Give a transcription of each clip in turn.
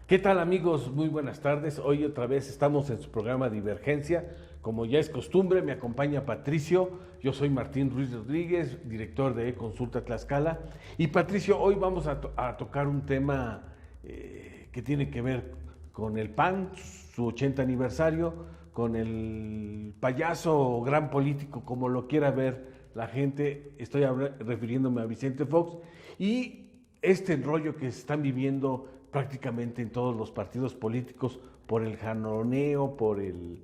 ¿Qué tal amigos? Muy buenas tardes. Hoy otra vez estamos en su programa Divergencia. Como ya es costumbre, me acompaña Patricio. Yo soy Martín Ruiz Rodríguez, director de Consulta Tlaxcala. Y Patricio, hoy vamos a tocar un tema que tiene que ver con el PAN, su 80 aniversario, con el payaso o gran político, como lo quiera ver la gente. Estoy refiriéndome a Vicente Fox. Y este rollo que se están viviendo prácticamente en todos los partidos políticos por el jaloneo, por el...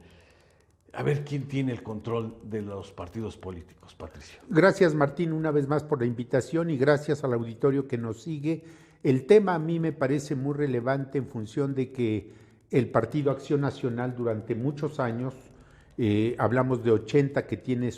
A ver quién tiene el control de los partidos políticos, Patricio. Gracias, Martín, una vez más por la invitación y gracias al auditorio que nos sigue. El tema a mí me parece muy relevante en función de que el Partido Acción Nacional durante muchos años, hablamos de 80 que tiene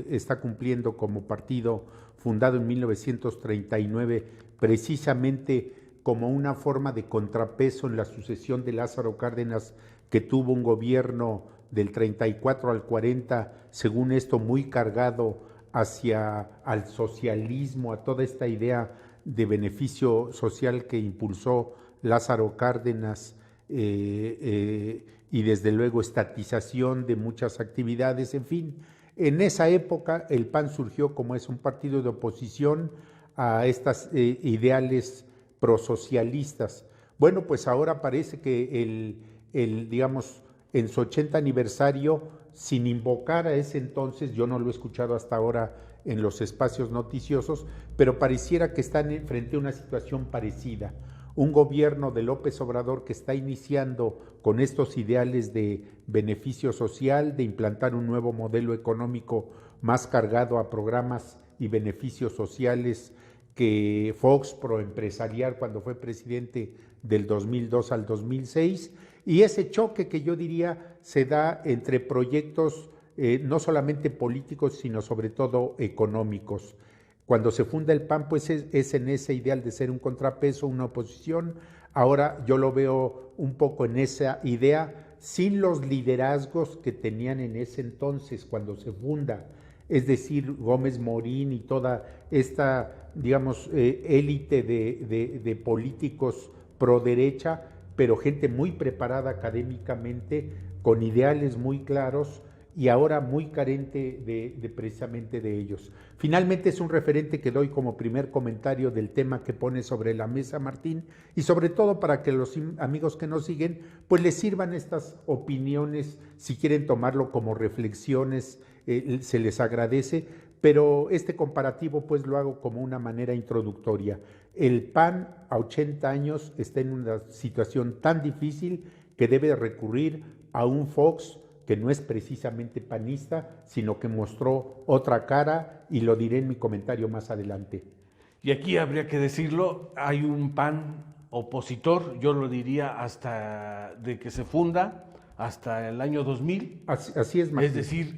está cumpliendo como partido fundado en 1939, precisamente como una forma de contrapeso en la sucesión de Lázaro Cárdenas, que tuvo un gobierno del 34 al 40, según esto, muy cargado al socialismo, a toda esta idea de beneficio social que impulsó Lázaro Cárdenas, y desde luego estatización de muchas actividades, en fin. En esa época el PAN surgió como es un partido de oposición a estas ideales prosocialistas. Bueno, pues ahora parece que digamos, en su 80 aniversario, sin invocar a ese entonces, yo no lo he escuchado hasta ahora en los espacios noticiosos, pero pareciera que están frente a una situación parecida. Un gobierno de López Obrador que está iniciando con estos ideales de beneficio social, de implantar un nuevo modelo económico más cargado a programas y beneficios sociales que Fox proempresarial cuando fue presidente del 2002 al 2006, y ese choque que yo diría se da entre proyectos no solamente políticos, sino sobre todo económicos. Cuando se funda el PAN, pues es en ese ideal de ser un contrapeso, una oposición. Ahora yo lo veo un poco en esa idea, sin los liderazgos que tenían en ese entonces cuando se funda, es decir, Gómez Morín y toda esta, digamos, élite de políticos pro derecha, pero gente muy preparada académicamente, con ideales muy claros y ahora muy carente precisamente de ellos. Finalmente es un referente que doy como primer comentario del tema que pone sobre la mesa Martín, y sobre todo para que los amigos que nos siguen pues les sirvan estas opiniones, si quieren tomarlo como reflexiones, se les agradece, pero este comparativo pues lo hago como una manera introductoria. El PAN a 80 años está en una situación tan difícil que debe recurrir a un Fox que no es precisamente panista, sino que mostró otra cara, y lo diré en mi comentario más adelante. Y aquí habría que decirlo, hay un PAN opositor, yo lo diría hasta de que se funda, hasta el año 2000. Así es, Martín. Es decir,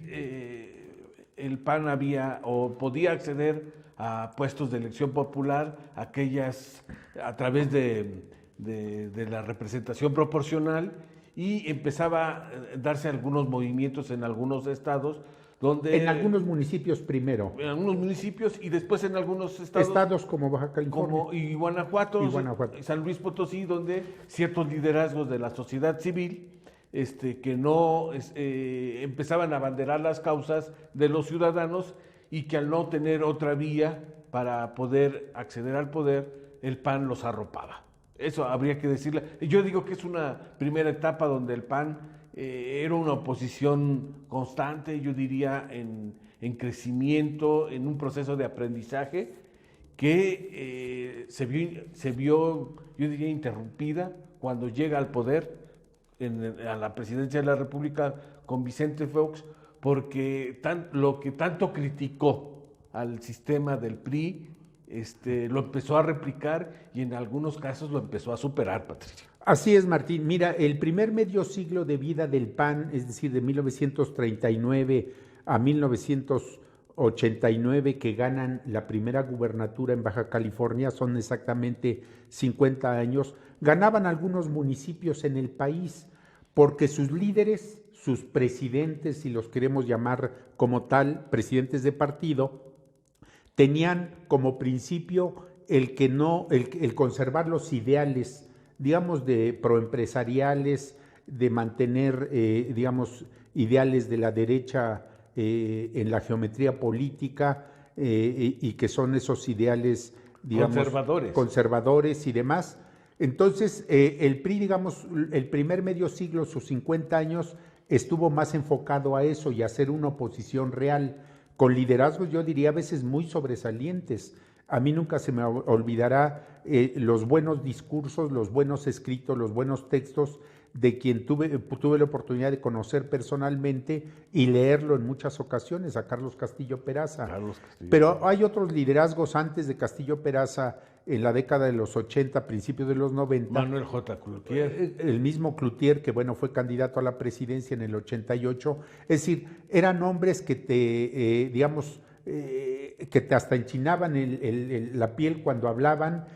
el PAN había o podía acceder a puestos de elección popular, aquellas a través de la representación proporcional, y empezaba a darse algunos movimientos en algunos estados donde... En algunos municipios primero. En algunos municipios y después en algunos estados... Estados como Baja California. Y Guanajuato, San Luis Potosí, donde ciertos liderazgos de la sociedad civil que no empezaban a abanderar las causas de los ciudadanos, y que al no tener otra vía para poder acceder al poder, el PAN los arropaba. Eso habría que decirle. Yo digo que es una primera etapa donde el PAN era una oposición constante, yo diría en crecimiento, en un proceso de aprendizaje que se vio, yo diría, interrumpida cuando llega al poder, a la presidencia de la República con Vicente Fox, porque lo que tanto criticó al sistema del PRI, lo empezó a replicar y en algunos casos lo empezó a superar, Patricio. Así es, Martín. Mira, el primer medio siglo de vida del PAN, es decir, de 1939 a 1989, que ganan la primera gubernatura en Baja California, son exactamente 50 años, ganaban algunos municipios en el país porque sus líderes, sus presidentes, si los queremos llamar como tal, presidentes de partido, tenían como principio el conservar los ideales digamos, de proempresariales, de mantener, digamos, ideales de la derecha en la geometría política, y que son esos ideales, digamos, conservadores y demás. Entonces, el PRI, digamos, el primer medio siglo, sus 50 años, estuvo más enfocado a eso y a hacer una oposición real, con liderazgos, yo diría, a veces muy sobresalientes. A mí nunca se me olvidará los buenos discursos, los buenos escritos, los buenos textos de quien tuve la oportunidad de conocer personalmente y leerlo en muchas ocasiones, a Carlos Castillo Peraza. Pero hay otros liderazgos antes de Castillo Peraza, en la década de los 80, principios de los 90. Manuel J. Cloutier. El mismo Cloutier, que bueno, fue candidato a la presidencia en el 88. Es decir, eran hombres que te, digamos, que te hasta enchinaban la piel cuando hablaban,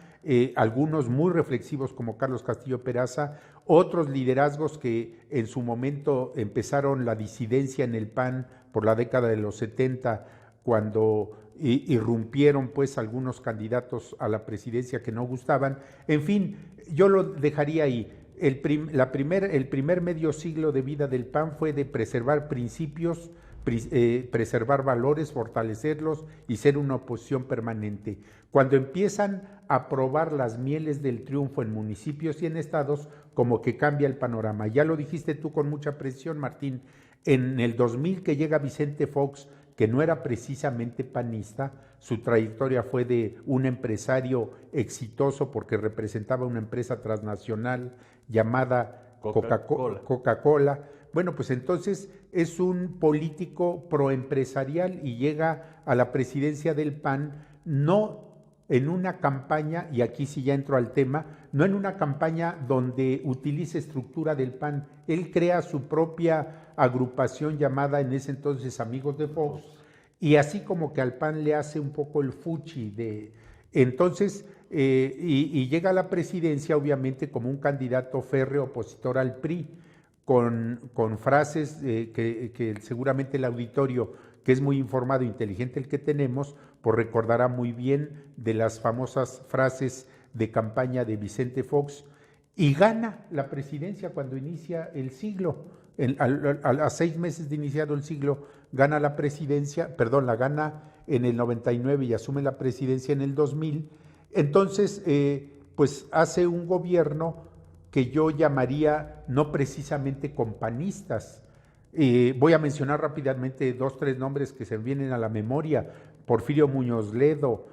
algunos muy reflexivos como Carlos Castillo Peraza, otros liderazgos que en su momento empezaron la disidencia en el PAN por la década de los 70, cuando irrumpieron pues algunos candidatos a la presidencia que no gustaban. En fin, yo lo dejaría ahí. El primer medio siglo de vida del PAN fue de preservar principios, preservar valores, fortalecerlos y ser una oposición permanente. Cuando empiezan a probar las mieles del triunfo en municipios y en estados, como que cambia el panorama. Ya lo dijiste tú con mucha precisión, Martín. En el 2000 que llega Vicente Fox, que no era precisamente panista, su trayectoria fue de un empresario exitoso porque representaba una empresa transnacional llamada Coca-Cola. Bueno, pues entonces es un político proempresarial y llega a la presidencia del PAN, no en una campaña, y aquí sí ya entro al tema, no en una campaña donde utilice estructura del PAN. Él crea su propia agrupación llamada en ese entonces Amigos de Fox, y así como que al PAN le hace un poco el fuchi entonces, y llega a la presidencia obviamente como un candidato férreo opositor al PRI, con frases que seguramente el auditorio, que es muy informado e inteligente el que tenemos, pues recordará muy bien de las famosas frases de campaña de Vicente Fox, y gana la presidencia cuando inicia el siglo. A 6 meses de iniciado el siglo, gana la presidencia, la gana en el 99 y asume la presidencia en el 2000. Entonces, pues hace un gobierno que yo llamaría no precisamente con panistas. Voy a mencionar rápidamente 2, 3 nombres que se vienen a la memoria: Porfirio Muñoz Ledo,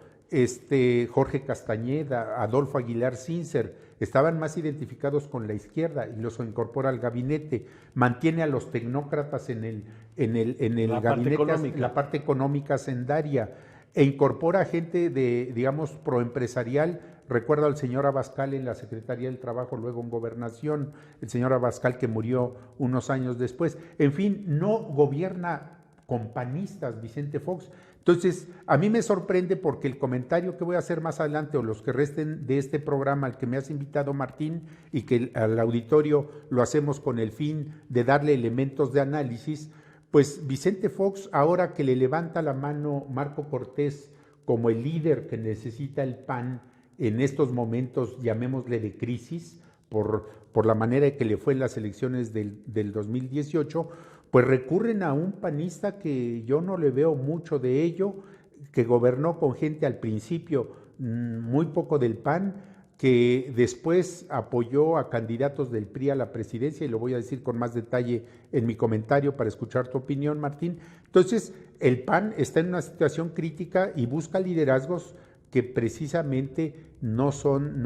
Jorge Castañeda, Adolfo Aguilar Sincer. Estaban más identificados con la izquierda y los incorpora al gabinete. Mantiene a los tecnócratas en el gabinete, la parte económica hacendaria, e incorpora gente de, digamos, proempresarial. Recuerdo al señor Abascal en la Secretaría del Trabajo, luego en Gobernación, el señor Abascal que murió unos años después. En fin, no gobierna con panistas Vicente Fox. Entonces, a mí me sorprende porque el comentario que voy a hacer más adelante, o los que resten de este programa al que me has invitado, Martín, y que al auditorio lo hacemos con el fin de darle elementos de análisis, pues Vicente Fox, ahora que le levanta la mano Marco Cortés como el líder que necesita el PAN en estos momentos, llamémosle de crisis, por la manera en que le fue en las elecciones del 2018, pues recurren a un panista que yo no le veo mucho de ello, que gobernó con gente al principio muy poco del PAN, que después apoyó a candidatos del PRI a la presidencia, y lo voy a decir con más detalle en mi comentario para escuchar tu opinión, Martín. Entonces, el PAN está en una situación crítica y busca liderazgos que precisamente no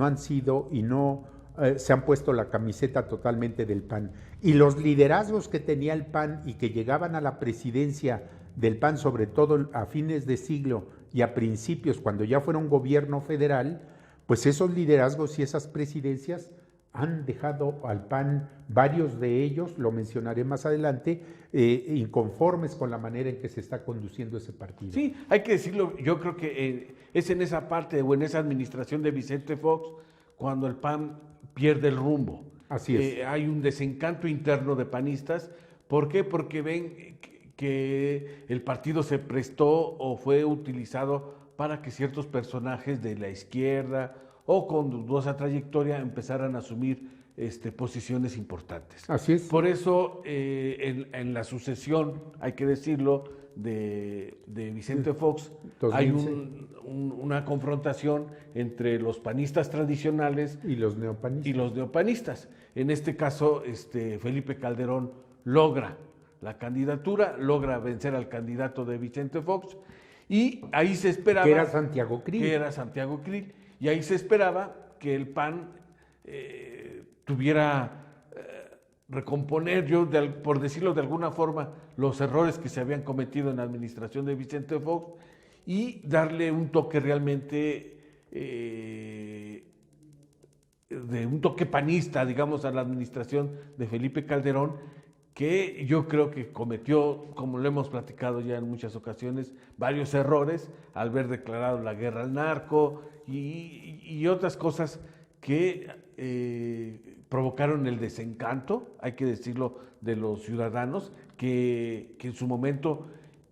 han sido y no se han puesto la camiseta totalmente del PAN. Y los liderazgos que tenía el PAN y que llegaban a la presidencia del PAN, sobre todo a fines de siglo y a principios, cuando ya fuera un gobierno federal, pues esos liderazgos y esas presidencias han dejado al PAN, varios de ellos, lo mencionaré más adelante, inconformes con la manera en que se está conduciendo ese partido. Sí, hay que decirlo, yo creo que es en esa parte o en esa administración de Vicente Fox cuando el PAN pierde el rumbo. Así es. Hay un desencanto interno de panistas. ¿Por qué? Porque ven que el partido se prestó o fue utilizado para que ciertos personajes de la izquierda o con dudosa trayectoria empezaran a asumir posiciones importantes. Así es. Por eso, en la sucesión, hay que decirlo, de Vicente Fox, 2006. Hay una confrontación entre los panistas tradicionales y los neopanistas. En este caso, Felipe Calderón logra la candidatura, logra vencer al candidato de Vicente Fox, y ahí se esperaba... Que era Santiago Krill. Y ahí se esperaba que el PAN tuviera... recomponer, por decirlo de alguna forma, los errores que se habían cometido en la administración de Vicente Fox y darle un toque realmente, de un toque panista, digamos, a la administración de Felipe Calderón, que yo creo que cometió, como lo hemos platicado ya en muchas ocasiones, varios errores al haber declarado la guerra al narco y otras cosas que provocaron el desencanto, hay que decirlo, de los ciudadanos que en su momento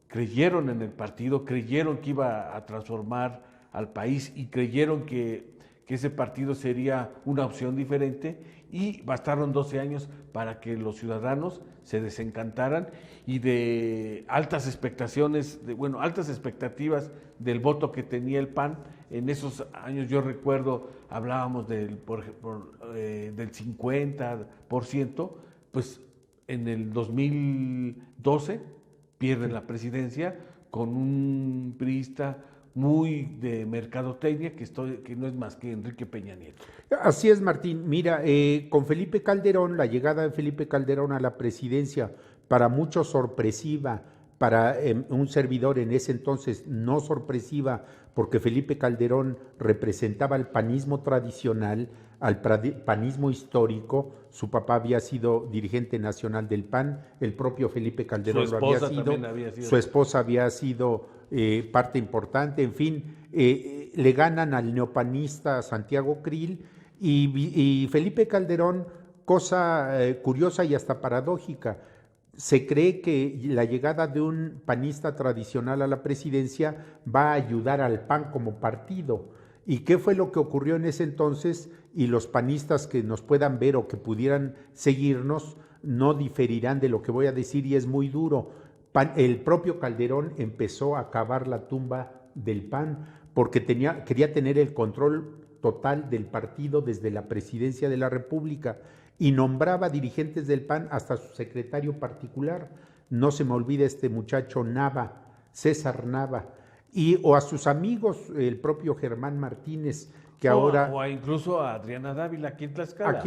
creyeron en el partido, creyeron que iba a transformar al país y creyeron que ese partido sería una opción diferente, y bastaron 12 años para que los ciudadanos se desencantaran y de altas expectativas del voto que tenía el PAN. En esos años, yo recuerdo, hablábamos del 50%, pues en el 2012 pierden la presidencia con un priista muy de mercadotecnia que no es más que Enrique Peña Nieto. Así es, Martín. Mira, con Felipe Calderón, la llegada de Felipe Calderón a la presidencia, para muchos sorpresiva, para un servidor en ese entonces no sorpresiva, porque Felipe Calderón representaba al panismo tradicional, al panismo histórico. Su papá había sido dirigente nacional del PAN, el propio Felipe Calderón lo había sido, su esposa había sido parte importante, en fin, le ganan al neopanista Santiago Krill y Felipe Calderón, cosa curiosa y hasta paradójica, se cree que la llegada de un panista tradicional a la presidencia va a ayudar al PAN como partido. ¿Y qué fue lo que ocurrió en ese entonces? Y los panistas que nos puedan ver o que pudieran seguirnos no diferirán de lo que voy a decir, y es muy duro. El propio Calderón empezó a cavar la tumba del PAN porque quería tener el control total del partido desde la presidencia de la República y nombraba dirigentes del PAN hasta su secretario particular. No se me olvida este muchacho Nava, César Nava, o a sus amigos, el propio Germán Martínez, que ahora... O incluso a Adriana Dávila aquí en Tlaxcala.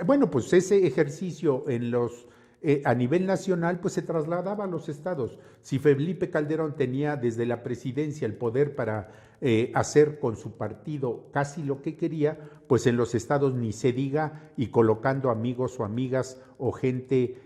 Bueno, pues ese ejercicio a nivel nacional, pues se trasladaba a los estados. Si Felipe Calderón tenía desde la presidencia el poder para hacer con su partido casi lo que quería, pues en los estados ni se diga, y colocando amigos o amigas o gente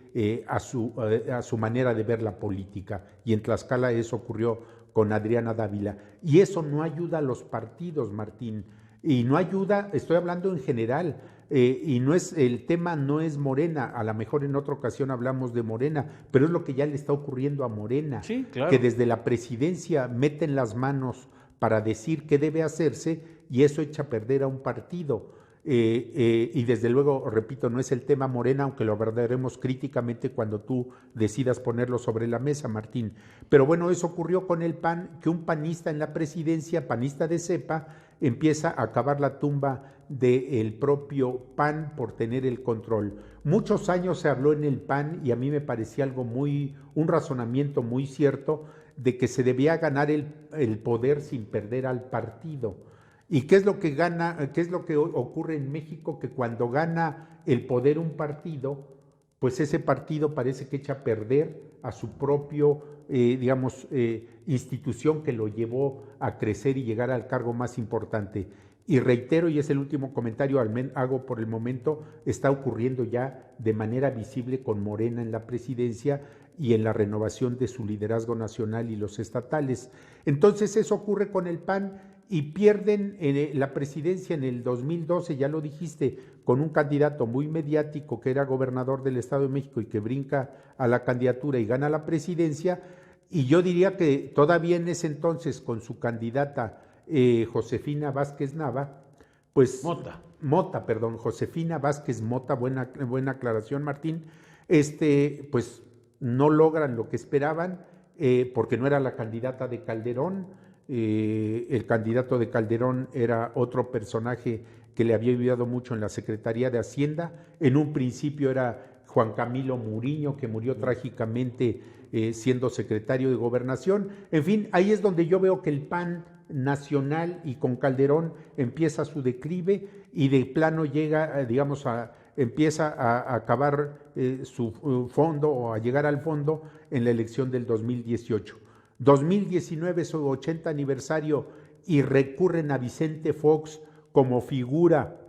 a su manera de ver la política. Y en Tlaxcala eso ocurrió con Adriana Dávila. Y eso no ayuda a los partidos, Martín. Y no ayuda, estoy hablando en general, el tema no es Morena, a lo mejor en otra ocasión hablamos de Morena, pero es lo que ya le está ocurriendo a Morena, sí, claro, que desde la presidencia meten las manos para decir qué debe hacerse, y eso echa a perder a un partido. Y desde luego, repito, no es el tema Morena, aunque lo abordaremos críticamente cuando tú decidas ponerlo sobre la mesa, Martín. Pero bueno, eso ocurrió con el PAN, que un panista en la presidencia, panista de cepa, empieza a cavar la tumba del propio PAN por tener el control. Muchos años se habló en el PAN, y a mí me parecía un razonamiento muy cierto, de que se debía ganar el poder sin perder al partido. ¿Y qué es lo que ocurre en México? Que cuando gana el poder un partido, pues ese partido parece que echa a perder a su propio, institución que lo llevó a crecer y llegar al cargo más importante. Y reitero, y es el último comentario hago por el momento, está ocurriendo ya de manera visible con Morena en la presidencia y en la renovación de su liderazgo nacional y los estatales. Entonces eso ocurre con el PAN, y pierden la presidencia en el 2012, ya lo dijiste, con un candidato muy mediático que era gobernador del Estado de México y que brinca a la candidatura y gana la presidencia. Y yo diría que todavía en ese entonces, con su candidata Josefina Vázquez Nava, Pues Mota, perdón, Josefina Vázquez Mota, buena aclaración, Martín, pues no logran lo que esperaban, porque no era la candidata de Calderón. El candidato de Calderón era otro personaje que le había ayudado mucho en la Secretaría de Hacienda. En un principio era Juan Camilo Muriño, que murió trágicamente siendo secretario de Gobernación. En fin, ahí es donde yo veo que el PAN nacional y con Calderón empieza su declive y de plano llega, empieza a acabar su fondo o a llegar al fondo en la elección del 2018. 2019 su 80 aniversario y recurren a Vicente Fox como figura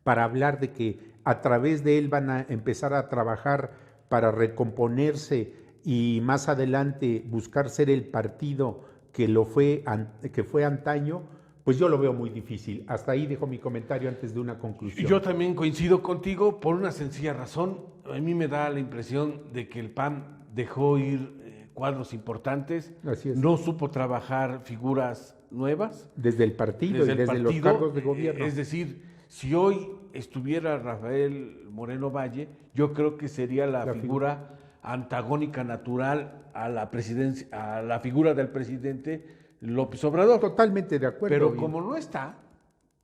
para hablar de que a través de él van a empezar a trabajar para recomponerse y más adelante buscar ser el partido que fue antaño, pues yo lo veo muy difícil. Hasta ahí dejo mi comentario antes de una conclusión. Yo también coincido contigo por una sencilla razón. A mí me da la impresión de que el PAN dejó ir cuadros importantes, no supo trabajar figuras nuevas. Desde el partido y desde los cargos de gobierno. Es decir, si hoy estuviera Rafael Moreno Valle, yo creo que sería la figura antagónica natural a la presidencia, a la figura del presidente López Obrador. Totalmente de acuerdo. Pero como no está,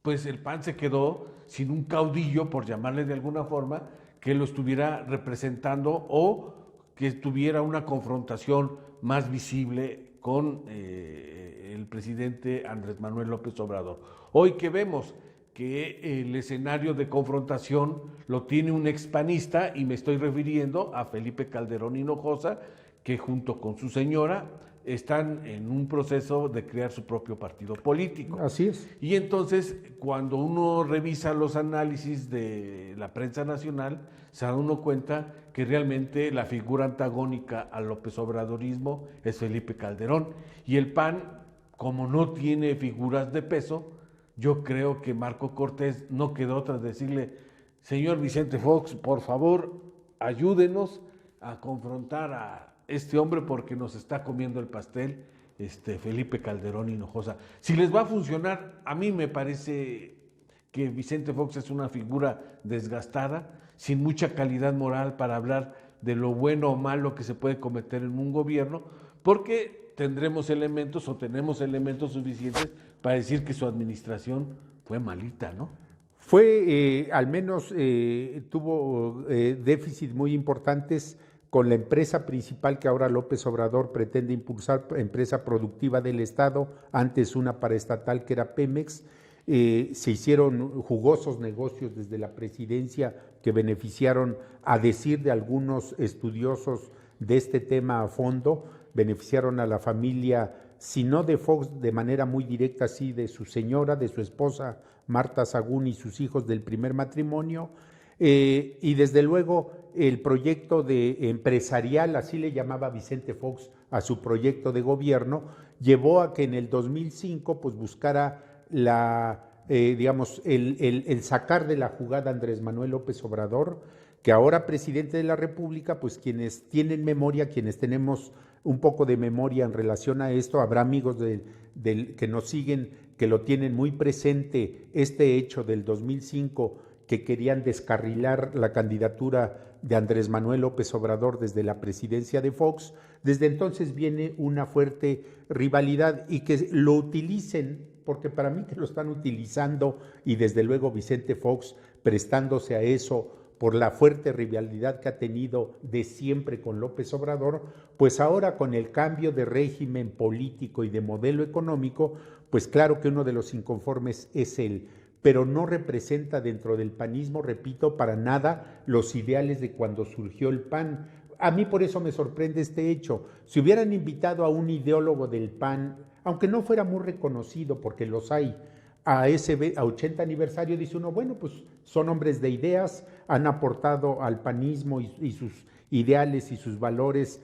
pues el PAN se quedó sin un caudillo, por llamarle de alguna forma, que lo estuviera representando o que tuviera una confrontación más visible con el presidente Andrés Manuel López Obrador. Hoy que vemos que el escenario de confrontación lo tiene un expanista, y me estoy refiriendo a Felipe Calderón Hinojosa, que junto con su señora están en un proceso de crear su propio partido político. Así es. Y entonces, cuando uno revisa los análisis de la prensa nacional, se da uno cuenta que realmente la figura antagónica al López Obradorismo es Felipe Calderón. Y el PAN, como no tiene figuras de peso, yo creo que Marco Cortés no quedó tras decirle: señor Vicente Fox, por favor, ayúdenos a confrontar a este hombre porque nos está comiendo el pastel, Felipe Calderón Hinojosa. Si les va a funcionar, a mí me parece que Vicente Fox es una figura desgastada, sin mucha calidad moral para hablar de lo bueno o malo que se puede cometer en un gobierno, porque tenemos elementos suficientes para decir que su administración fue malita, ¿no? Fue, al menos tuvo déficits muy importantes con la empresa principal que ahora López Obrador pretende impulsar, empresa productiva del Estado, antes una paraestatal que era Pemex. Se hicieron jugosos negocios desde la presidencia que beneficiaron, a decir de algunos estudiosos de este tema a fondo, beneficiaron a la familia, si no de Fox de manera muy directa, sí de su señora, de su esposa Marta Sagún y sus hijos del primer matrimonio, y desde luego el proyecto de empresarial, así le llamaba Vicente Fox a su proyecto de gobierno, llevó a que en el 2005 pues buscara el sacar de la jugada a Andrés Manuel López Obrador, que ahora presidente de la República, pues quienes tienen memoria, quienes tenemos un poco de memoria en relación a esto, habrá amigos que nos siguen, que lo tienen muy presente, este hecho del 2005, que querían descarrilar la candidatura de Andrés Manuel López Obrador desde la presidencia de Fox. Desde entonces viene una fuerte rivalidad y que lo utilicen, porque para mí que lo están utilizando, y desde luego Vicente Fox prestándose a eso por la fuerte rivalidad que ha tenido de siempre con López Obrador, pues ahora con el cambio de régimen político y de modelo económico, pues claro que uno de los inconformes es él, pero no representa dentro del panismo, repito, para nada los ideales de cuando surgió el PAN. A mí por eso me sorprende este hecho. Si hubieran invitado a un ideólogo del PAN, aunque no fuera muy reconocido, porque los hay, a 80 aniversario, dice uno, bueno, pues son hombres de ideas, han aportado al panismo y sus ideales y sus valores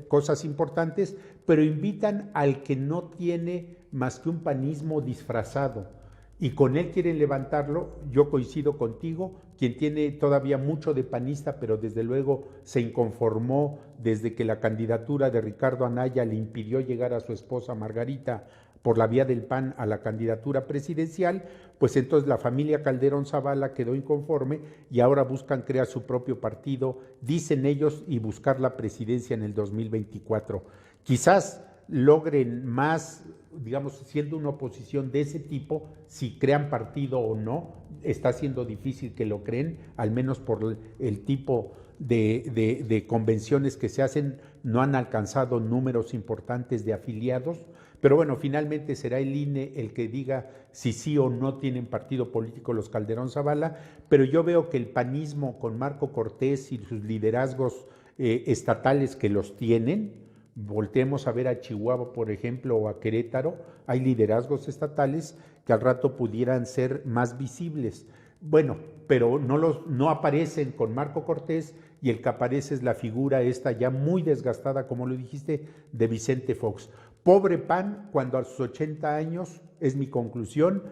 cosas importantes, pero invitan al que no tiene más que un panismo disfrazado, y con él quieren levantarlo. Yo coincido contigo, quien tiene todavía mucho de panista, pero desde luego se inconformó desde que la candidatura de Ricardo Anaya le impidió llegar a su esposa Margarita por la vía del PAN a la candidatura presidencial, pues entonces la familia Calderón Zavala quedó inconforme y ahora buscan crear su propio partido, dicen ellos, y buscar la presidencia en el 2024. Quizás logren más, digamos, siendo una oposición de ese tipo, si crean partido o no, está siendo difícil que lo creen, al menos por el tipo de convenciones que se hacen, no han alcanzado números importantes de afiliados, pero bueno, finalmente será el INE el que diga si sí o no tienen partido político los Calderón Zavala, pero yo veo que el panismo con Marco Cortés y sus liderazgos estatales que los tienen, volteemos a ver a Chihuahua, por ejemplo, o a Querétaro, hay liderazgos estatales que al rato pudieran ser más visibles. Bueno, pero no aparecen con Marco Cortés, y el que aparece es la figura esta ya muy desgastada, como lo dijiste, de Vicente Fox. Pobre PAN, cuando a sus 80 años, es mi conclusión,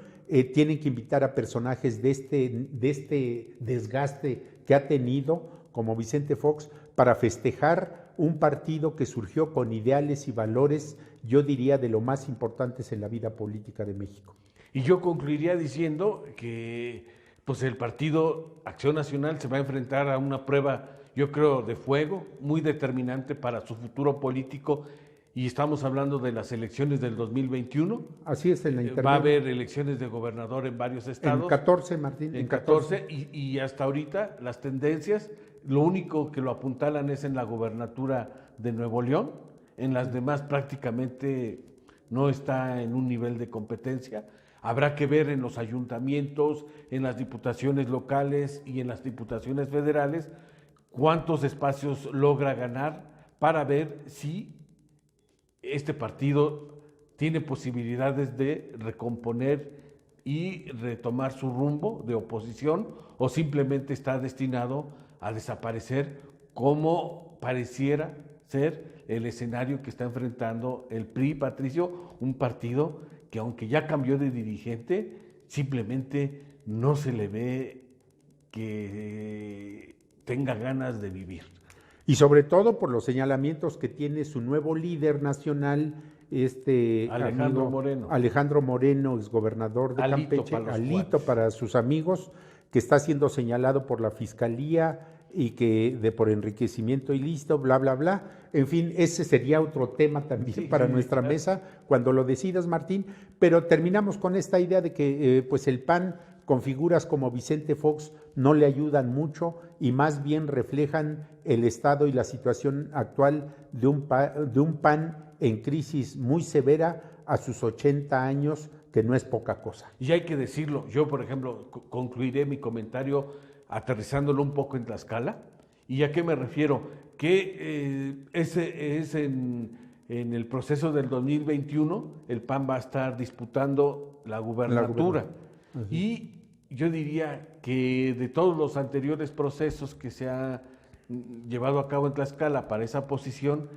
tienen que invitar a personajes de este desgaste que ha tenido, como Vicente Fox, para festejar un partido que surgió con ideales y valores, yo diría, de lo más importantes en la vida política de México. Y yo concluiría diciendo que pues el Partido Acción Nacional se va a enfrentar a una prueba, yo creo, de fuego, muy determinante para su futuro político, y estamos hablando de las elecciones del 2021. Así es, en la intermedia. Va a haber elecciones de gobernador en varios estados. En 14, Martín. En 14, y hasta ahorita las tendencias, lo único que lo apuntalan es en la gobernatura de Nuevo León, en las demás prácticamente no está en un nivel de competencia. Habrá que ver en los ayuntamientos, en las diputaciones locales y en las diputaciones federales cuántos espacios logra ganar para ver si este partido tiene posibilidades de recomponer y retomar su rumbo de oposición, o simplemente está destinado a desaparecer, como pareciera ser el escenario que está enfrentando el PRI, Patricio, un partido que aunque ya cambió de dirigente, simplemente no se le ve que tenga ganas de vivir. Y sobre todo por los señalamientos que tiene su nuevo líder nacional, Alejandro Moreno, exgobernador de Campeche, Alito para sus amigos, que está siendo señalado por la Fiscalía y que por enriquecimiento ilícito, bla, bla, bla. En fin, ese sería otro tema también para nuestra mesa, cuando lo decidas, Martín. Pero terminamos con esta idea de que pues el PAN, con figuras como Vicente Fox, no le ayudan mucho y más bien reflejan el estado y la situación actual de un PAN en crisis muy severa a sus 80 años, que no es poca cosa. Y hay que decirlo, yo por ejemplo concluiré mi comentario aterrizándolo un poco en Tlaxcala. ¿Y a qué me refiero? Que ese es en el proceso del 2021, el PAN va a estar disputando la gubernatura. Y yo diría que de todos los anteriores procesos que se ha llevado a cabo en Tlaxcala para esa posición,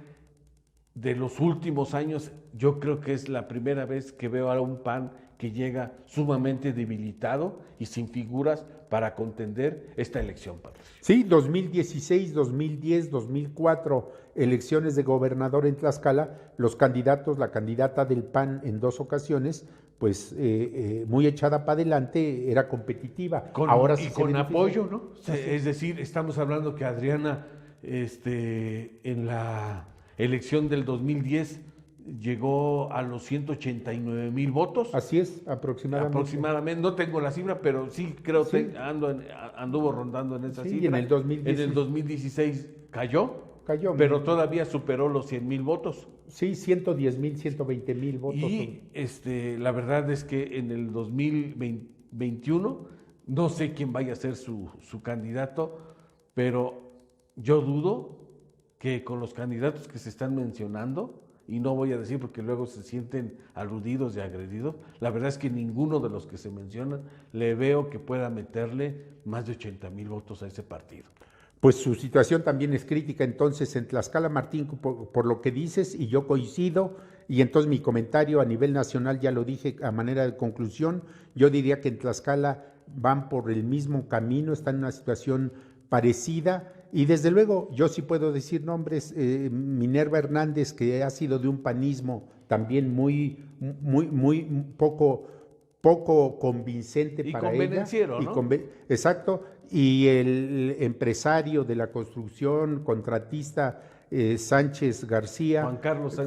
de los últimos años, yo creo que es la primera vez que veo a un PAN que llega sumamente debilitado y sin figuras para contender esta elección, Patricio. Sí, 2016, 2010, 2004, elecciones de gobernador en Tlaxcala, los candidatos, la candidata del PAN en 2 ocasiones, pues muy echada para adelante, era competitiva. Ahora sí, y con apoyo, ¿no? Es decir, estamos hablando que Adriana, en la elección del 2010 llegó a los 189,000 votos. Así es, aproximadamente. No tengo la cifra, pero sí creo que anduvo rondando en esa cifra. Y en el 2016 cayó, pero todavía superó los 100,000 votos. Sí, 110,000, 120,000 votos. Y la verdad es que en el 2021 no sé quién vaya a ser su candidato, pero yo dudo que con los candidatos que se están mencionando, y no voy a decir porque luego se sienten aludidos y agredidos, la verdad es que ninguno de los que se mencionan le veo que pueda meterle más de 80,000 votos a ese partido. Pues su situación también es crítica entonces en Tlaxcala, Martín, por lo que dices, y yo coincido, y entonces mi comentario a nivel nacional ya lo dije a manera de conclusión, yo diría que en Tlaxcala van por el mismo camino, están en una situación parecida, y desde luego yo sí puedo decir nombres, Minerva Hernández, que ha sido de un panismo también muy poco convincente y para ella. convenenciero, ¿no? Exacto, y el empresario de la construcción, contratista Sánchez García,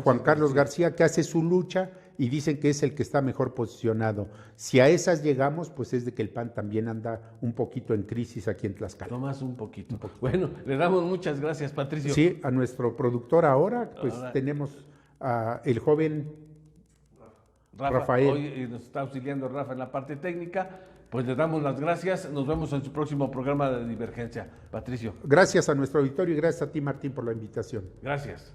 Juan Carlos García, que hace su lucha y dicen que es el que está mejor posicionado. Si a esas llegamos, pues es de que el PAN también anda un poquito en crisis aquí en Tlaxcala. Nomás un poquito. Bueno, le damos muchas gracias, Patricio. Sí, a nuestro productor ahora, pues tenemos a el joven Rafael. Hoy nos está auxiliando Rafa en la parte técnica. Pues le damos las gracias. Nos vemos en su próximo programa de Divergencia. Patricio. Gracias a nuestro auditorio y gracias a ti, Martín, por la invitación. Gracias.